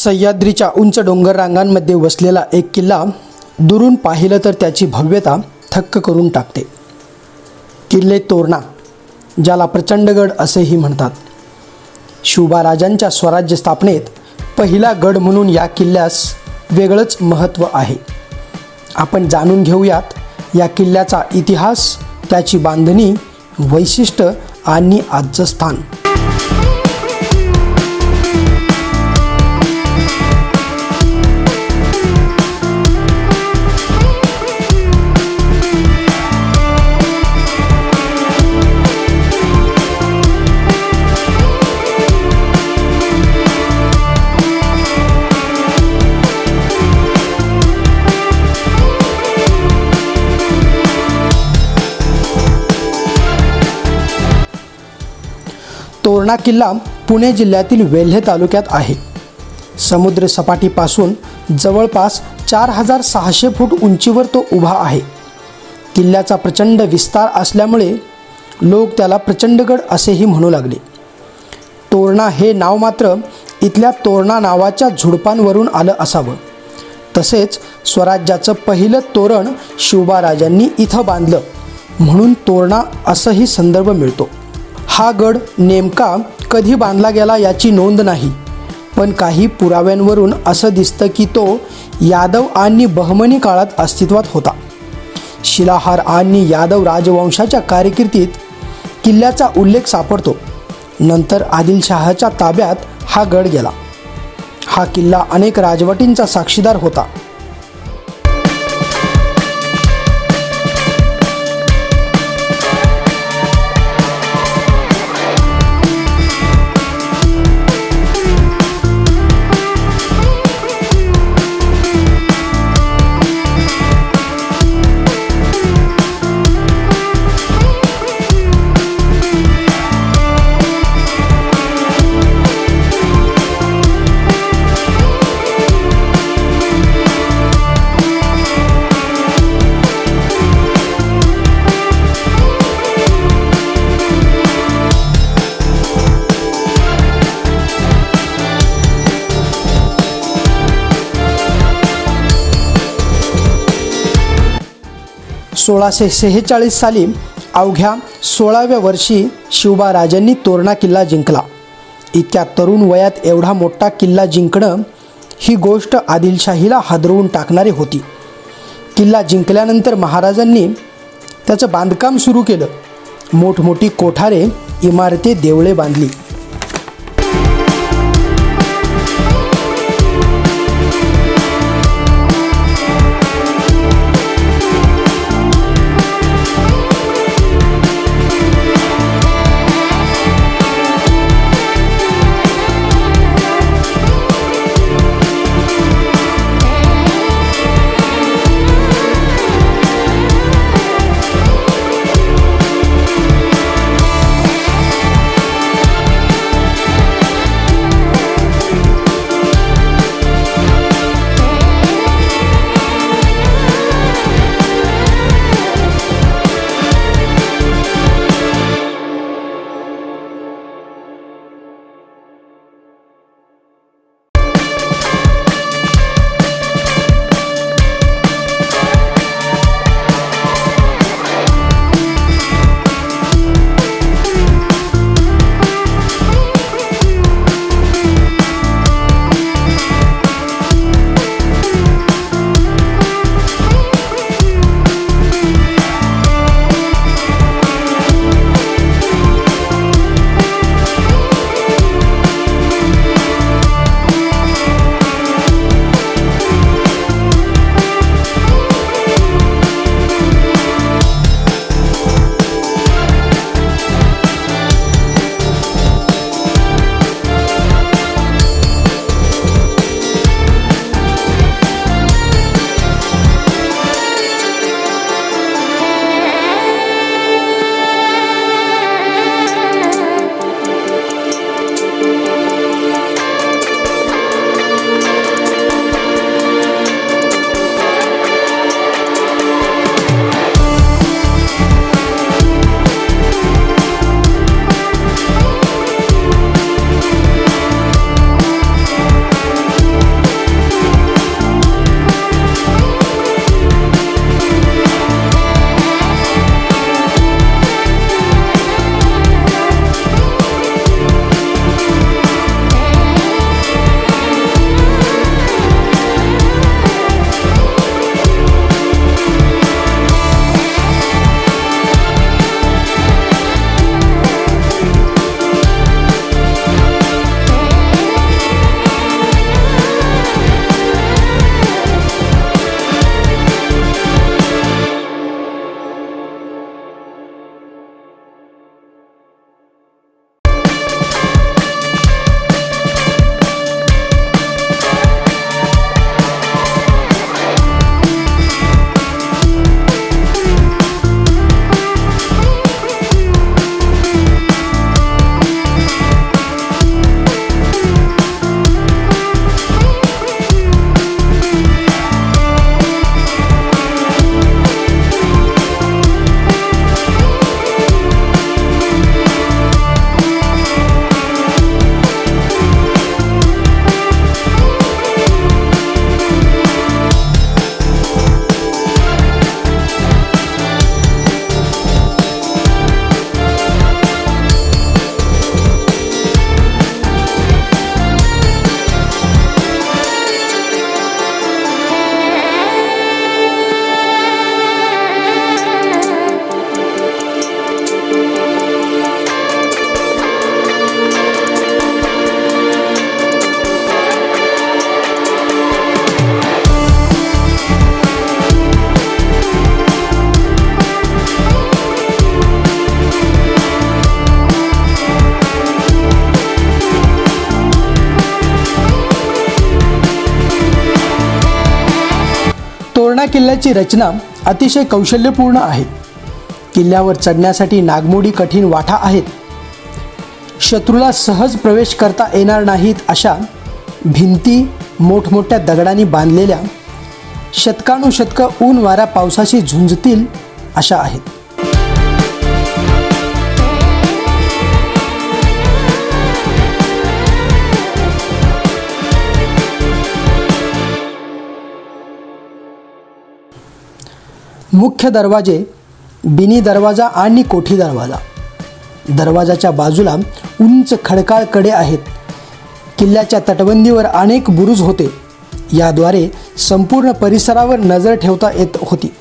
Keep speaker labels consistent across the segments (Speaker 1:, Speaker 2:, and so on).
Speaker 1: सह्याद्रीच्या उंच डोंगर रांगांमध्ये वसलेला एक किल्ला दुरून पाहिलं तर त्याची भव्यता थक्क करून टाकते. किल्ले तोरणा, ज्याला प्रचंडगड असेही म्हणतात. शिवबाराजांच्या स्वराज्य स्थापनेत पहिला गड म्हणून या किल्ल्यास वेगळंच महत्त्व आहे. आपण जाणून घेऊयात या किल्ल्याचा इतिहास, त्याची बांधणी, वैशिष्ट्य आणि आजचं स्थान. तोरणा किल्ला पुणे जिल्ह्यातील वेल्हे तालुक्यात आहे. समुद्र सपाटीपासून जवळपास 4600 फूट उंचीवर तो उभा आहे. किल्ल्याचा प्रचंड विस्तार असल्यामुळे लोक त्याला प्रचंडगड असेही म्हणू लागले. तोरणा हे नाव मात्र इथल्या तोरणा नावाच्या झुडपांवरून आलं असावं. तसेच स्वराज्याचं पहिलं तोरण शिवबाराजांनी इथं बांधलं म्हणून तोरणा असंही संदर्भ मिळतो. हा गड नेमका कधी बांधला गेला याची नोंद नाही, पण काही पुराव्यांवरून असं दिसतं की तो यादव आणि बहमनी काळात अस्तित्वात होता. शिलाहार आणि यादव राजवंशाच्या कारकिर्दीत किल्ल्याचा उल्लेख सापडतो. नंतर आदिलशहाच्या ताब्यात हा गड गेला. हा किल्ला अनेक राजवटींचा साक्षीदार होता. सोळाशे 46 साली अवघ्या 16व्या वर्षी शिवबाराजांनी तोरणा किल्ला जिंकला. इतक्या तरुण वयात एवढा मोठा किल्ला जिंकणं ही गोष्ट आदिलशाहीला हादरवून टाकणारी होती. किल्ला जिंकल्यानंतर महाराजांनी त्याचं बांधकाम सुरू केलं. मोठमोठी कोठारे, इमारती, देवळे बांधली. किल्ल्याची रचना अतिशय कौशल्यपूर्ण आहे. किल्ल्यावर चढण्यासाठी नागमोडी कठीण वाटा आहेत. शत्रूला सहज प्रवेश करता येणार नाहीत अशा भिंती मोठमोठ्या दगडांनी बांधलेल्या, शतकानुशतकं ऊन वाऱ्या पावसाशी झुंजतील अशा आहेत. मुख्य दरवाजे, बिनी दरवाजा आणि कोठी दरवाजा. दरवाजाच्या बाजूला उंच खडकाळ कडे आहेत. किल्ल्याच्या तटबंदीवर अनेक बुरुज होते. याद्वारे संपूर्ण परिसरावर नजर ठेवता येत होती.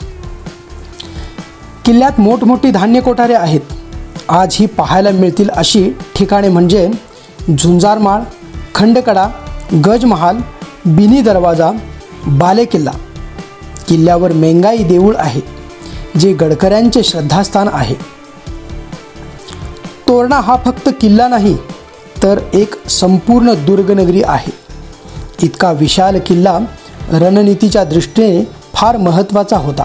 Speaker 1: किल्ल्यात मोठमोठी धान्य कोठारे आहेत. आजही पाहायला मिळतील अशी ठिकाणे म्हणजे झुंजारमाळ, खंडकडा, गजमहाल, बिनी दरवाजा, बालेकिल्ला. किल्ल्यावर मेंगाई देऊळ आहे, जे गडकऱ्यांचे श्रद्धास्थान आहे. तोरणा हा फक्त किल्ला नाही, तर एक संपूर्ण दुर्गनगरी आहे. इतका विशाल किल्ला रणनीतीच्या दृष्टीने फार महत्त्वाचा होता.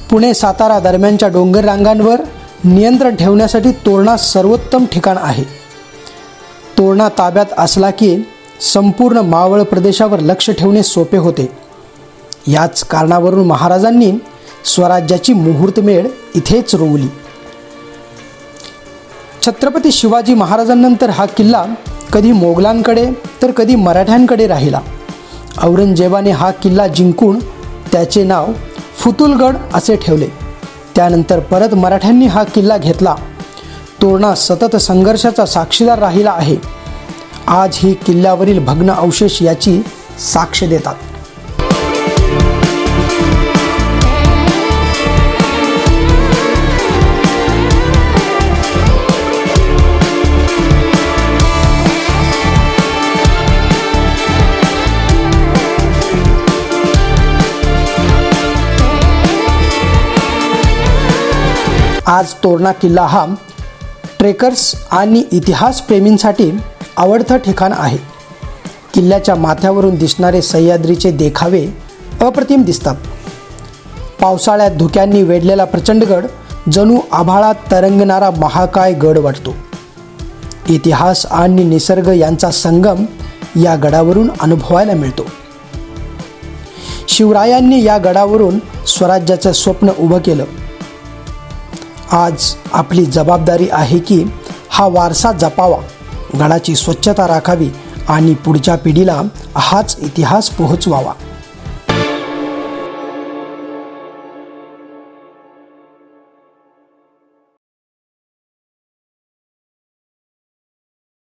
Speaker 1: पुणे सातारा दरम्यानच्या डोंगर रांगांवर नियंत्रण ठेवण्यासाठी तोरणा सर्वोत्तम ठिकाण आहे. तोरणा ताब्यात असला की संपूर्ण मावळ प्रदेशावर लक्ष ठेवणे सोपे होते. याच कारणावरून महाराजांनी स्वराज्याची मुहूर्तमेढ इथेच रोवली. छत्रपती शिवाजी महाराजांनंतर हा किल्ला कधी मोगलांकडे तर कधी मराठ्यांकडे राहिला. औरंगजेबाने हा किल्ला जिंकून त्याचे नाव फुतुलगड असे ठेवले. त्यानंतर परत मराठ्यांनी हा किल्ला घेतला. तोरणा सतत संघर्षाचा साक्षीदार राहिला आहे. आज ही किल्ल्यावरील भग्न अवशेष याची साक्ष देतात. आज तोरणा किल्ला हा ट्रेकर्स आणि इतिहासप्रेमींसाठी आवडतं ठिकाण आहे. किल्ल्याच्या माथ्यावरून दिसणारे सह्याद्रीचे देखावे अप्रतिम दिसतात. पावसाळ्यात धुक्यांनी वेढलेला प्रचंडगड जणू आभाळात तरंगणारा महाकाय गड वाटतो. इतिहास आणि निसर्ग यांचा संगम या गडावरून अनुभवायला मिळतो. शिवरायांनी या गडावरून स्वराज्याचं स्वप्न उभं केलं. आज आपली जबाबदारी आहे की हा वारसा जपावा, गडाची स्वच्छता राखावी आणि पुढच्या पिढीला हाच इतिहास पोहोचवावा.